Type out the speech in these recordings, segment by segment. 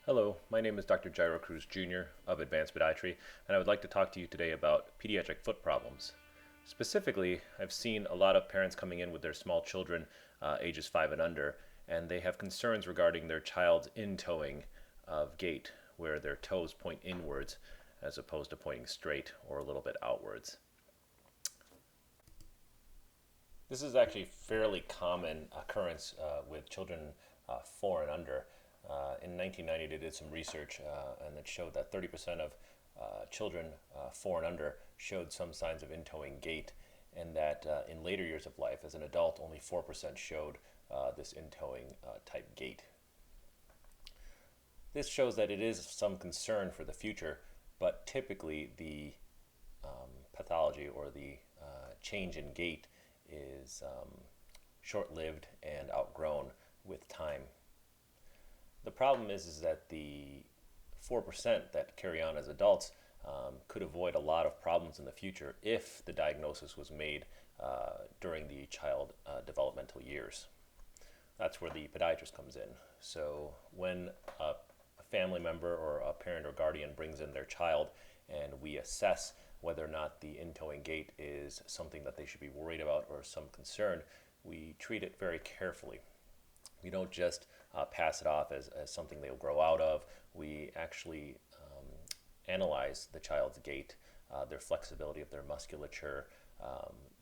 Hello, my name is Dr. Jairo Cruz Jr. of Advanced Podiatry, and I would like to talk to you today about pediatric foot problems. Specifically, I've seen a lot of parents coming in with their small children, ages 5 and under, and they have concerns regarding their child's intoeing of gait, where their toes point inwards as opposed to pointing straight or a little bit outwards. This is actually a fairly common occurrence with children 4 and under. In 1990, they did some research and it showed that 30% of children 4 and under showed some signs of intoeing gait, and that in later years of life, as an adult, only 4% showed this intoeing type gait. This shows that it is some concern for the future, but typically the pathology or the change in gait is short-lived and outgrown with time. The problem is that the 4% that carry on as adults could avoid a lot of problems in the future if the diagnosis was made during the child developmental years. That's where the podiatrist comes in. So when a family member or a parent or guardian brings in their child and we assess whether or not the intoeing gait is something that they should be worried about or some concern, we treat it very carefully. We don't just pass it off as something they'll grow out of. We actually analyze the child's gait, their flexibility of their musculature,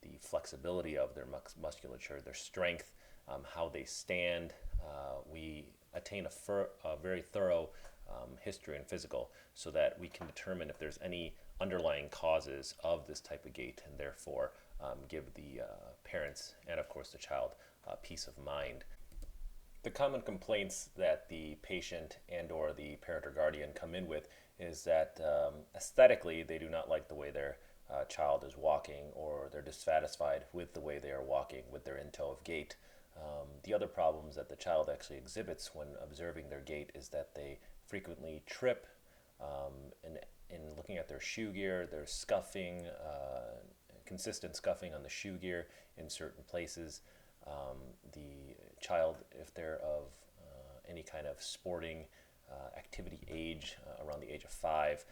the flexibility of their musculature, their strength, how they stand. We attain a very thorough history and physical so that we can determine if there's any underlying causes of this type of gait, and therefore give the parents and of course the child peace of mind. The common complaints that the patient and or the parent or guardian come in with is that aesthetically they do not like the way their child is walking, or they're dissatisfied with the way they are walking with their in-toe of gait. The other problems that the child actually exhibits when observing their gait is that they frequently trip, in looking at their shoe gear, there's scuffing, consistent scuffing on the shoe gear in certain places. The child, if they're of any kind of sporting activity age, around the age of 5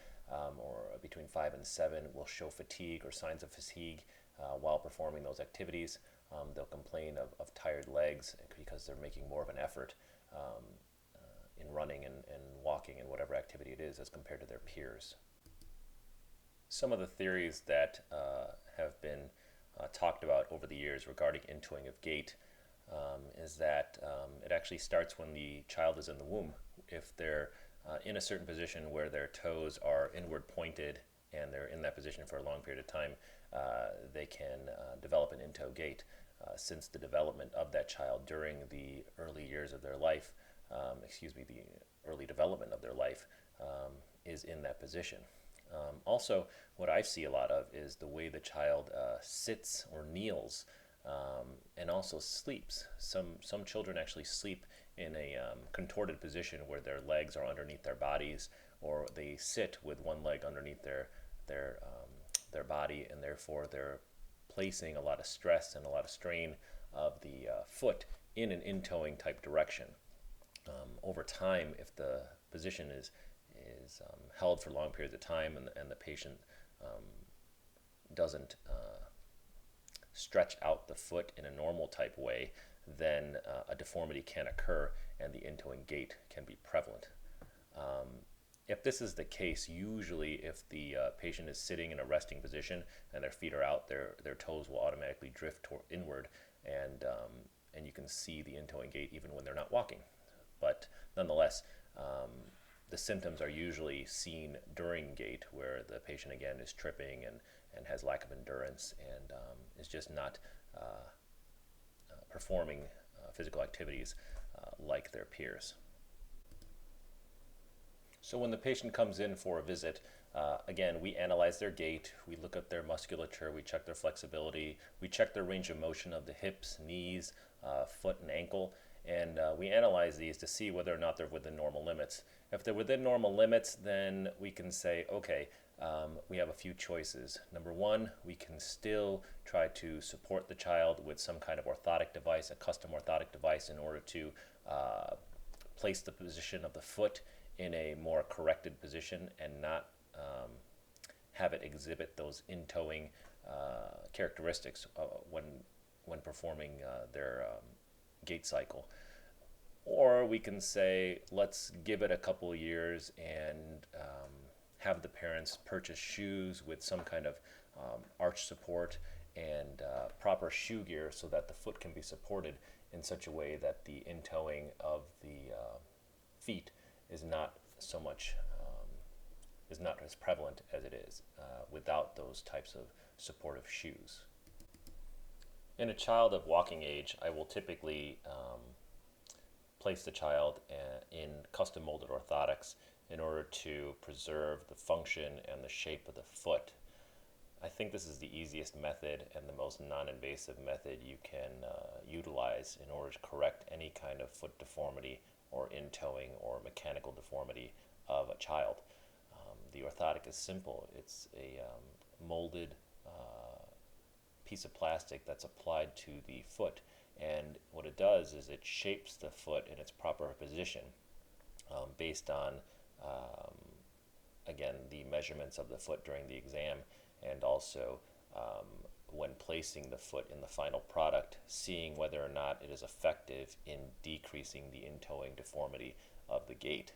or between 5 and 7, will show fatigue or signs of fatigue while performing those activities. They'll complain of tired legs because they're making more of an effort in running and walking and whatever activity it is as compared to their peers. Some of the theories that have been talked about over the years regarding intoeing of gait is that it actually starts when the child is in the womb. If they're in a certain position where their toes are inward pointed and they're in that position for a long period of time, they can develop an in-toe gait. Since the development of that child during the early years of their life, the early development of their life is in that position. Also, what I see a lot of is the way the child sits or kneels, and also sleeps. Some children actually sleep in a contorted position where their legs are underneath their bodies, or they sit with one leg underneath their body, and therefore they're placing a lot of stress and a lot of strain of the foot in an in-toeing type direction. Over time, if the position is held for long periods of time and the patient doesn't stretch out the foot in a normal type way, then a deformity can occur and the intoeing gait can be prevalent. If this is the case, usually if the patient is sitting in a resting position and their feet are out, their toes will automatically drift inward, and you can see the intoeing gait even when they're not walking. But nonetheless, the symptoms are usually seen during gait, where the patient again is tripping and has lack of endurance and is just not performing physical activities like their peers. So when the patient comes in for a visit, again, we analyze their gait, we look at their musculature, we check their flexibility, we check their range of motion of the hips, knees, foot, and ankle, and we analyze these to see whether or not they're within normal limits. If they're within normal limits, then we can say, okay, we have a few choices. Number one, we can still try to support the child with some kind of orthotic device, a custom orthotic device, in order to place the position of the foot in a more corrected position and not have it exhibit those intoeing characteristics when performing their gait cycle. Or we can say, let's give it a couple years and have the parents purchase shoes with some kind of arch support and proper shoe gear so that the foot can be supported in such a way that the intoeing of the feet is not so much is not as prevalent as it is without those types of supportive shoes. In a child of walking age, I will typically place the child in custom molded orthotics in order to preserve the function and the shape of the foot. I think this is the easiest method and the most non-invasive method you can utilize in order to correct any kind of foot deformity or intoeing or mechanical deformity of a child. The orthotic is simple. It's a molded piece of plastic that's applied to the foot, and what it does is it shapes the foot in its proper position based on again the measurements of the foot during the exam, and also when placing the foot in the final product, seeing whether or not it is effective in decreasing the intoeing deformity of the gait.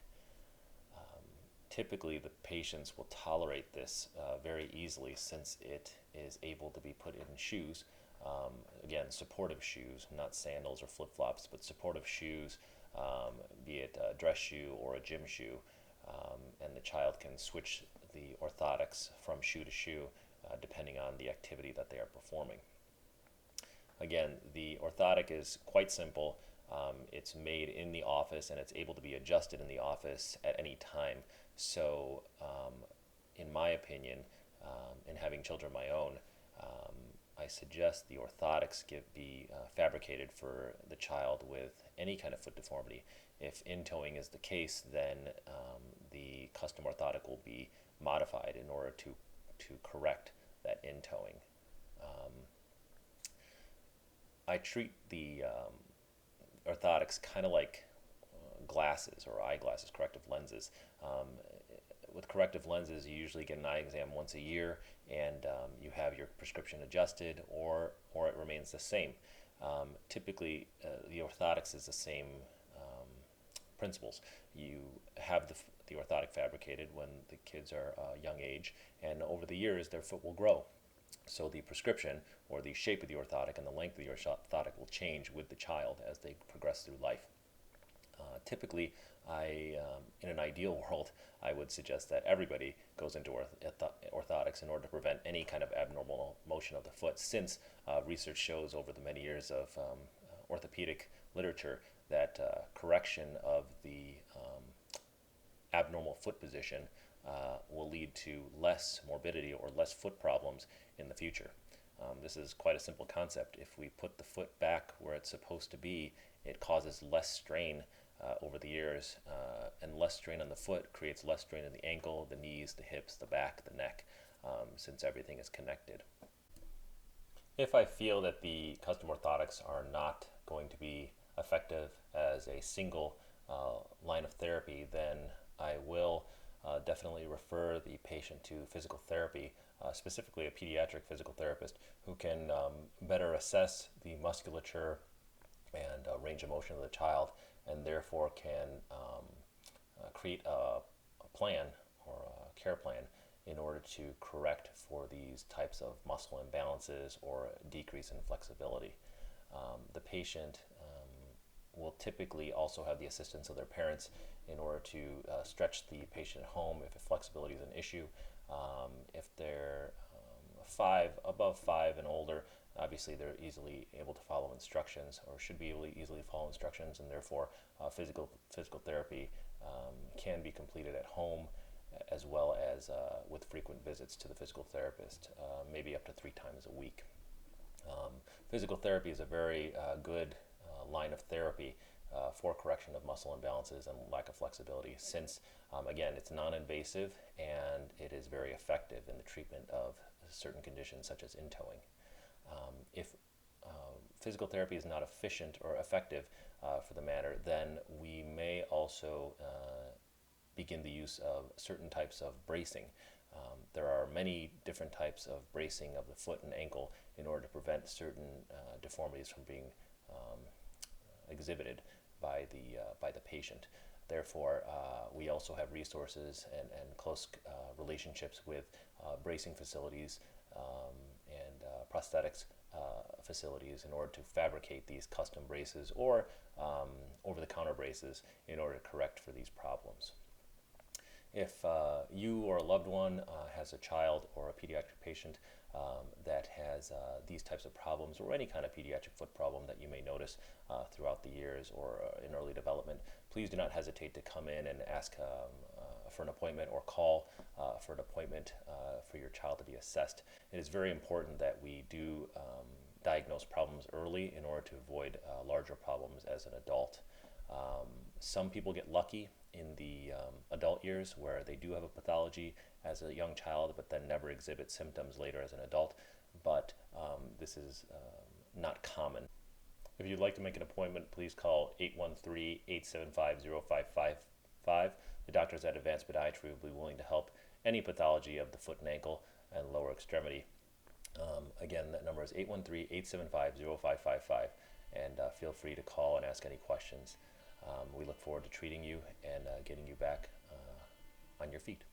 Typically, the patients will tolerate this very easily since it is able to be put in shoes. Again, supportive shoes, not sandals or flip-flops, but supportive shoes, be it a dress shoe or a gym shoe, and the child can switch the orthotics from shoe to shoe depending on the activity that they are performing. Again, the orthotic is quite simple. It's made in the office and it's able to be adjusted in the office at any time. So, in my opinion, in having children of my own, I suggest the orthotics be fabricated for the child with any kind of foot deformity. If intoeing is the case, then the custom orthotic will be modified in order to correct that intoeing. I treat the orthotics kind of like glasses or eyeglasses, corrective lenses. With corrective lenses, you usually get an eye exam once a year, and you have your prescription adjusted, or it remains the same. Typically, the orthotics is the same principles. You have the orthotic fabricated when the kids are young age, and over the years, their foot will grow. So the prescription or the shape of the orthotic and the length of the orthotic will change with the child as they progress through life. Typically, in an ideal world, I would suggest that everybody goes into orthotics in order to prevent any kind of abnormal motion of the foot, since research shows over the many years of orthopedic literature that correction of the abnormal foot position will lead to less morbidity or less foot problems in the future. This is quite a simple concept. If we put the foot back where it's supposed to be, it causes less strain over the years, and less strain on the foot creates less strain on the ankle, the knees, the hips, the back, the neck, since everything is connected. If I feel that the custom orthotics are not going to be effective as a single line of therapy, then I will definitely refer the patient to physical therapy, specifically a pediatric physical therapist who can better assess the musculature and range of motion of the child, and therefore can create a plan or a care plan in order to correct for these types of muscle imbalances or decrease in flexibility. The patient will typically also have the assistance of their parents in order to stretch the patient at home if flexibility is an issue. If they're above 5 and older, obviously they're easily able to follow instructions, or should be able to easily follow instructions, and therefore physical therapy can be completed at home, as well as with frequent visits to the physical therapist, maybe up to 3 times a week. Physical therapy is a very good line of therapy for correction of muscle imbalances and lack of flexibility, since again, it's non-invasive and it is very effective in the treatment of certain conditions such as intoeing. If physical therapy is not efficient or effective for the matter, then we may also begin the use of certain types of bracing. There are many different types of bracing of the foot and ankle in order to prevent certain deformities from being exhibited by the patient. Therefore, we also have resources and close relationships with bracing facilities and prosthetics facilities in order to fabricate these custom braces or over-the-counter braces in order to correct for these problems. If you or a loved one has a child or a pediatric patient that has these types of problems, or any kind of pediatric foot problem that you may notice throughout the years or in early development, please do not hesitate to come in and ask for an appointment, or call for an appointment for your child to be assessed. It is very important that we do diagnose problems early in order to avoid larger problems as an adult. Some people get lucky in the adult years where they do have a pathology as a young child but then never exhibit symptoms later as an adult, but this is not common. If you'd like to make an appointment, please call 813-875-0555. The doctors at Advanced Podiatry will be willing to help any pathology of the foot and ankle and lower extremity. Again, that number is 813-875-0555, and feel free to call and ask any questions. We look forward to treating you and getting you back on your feet.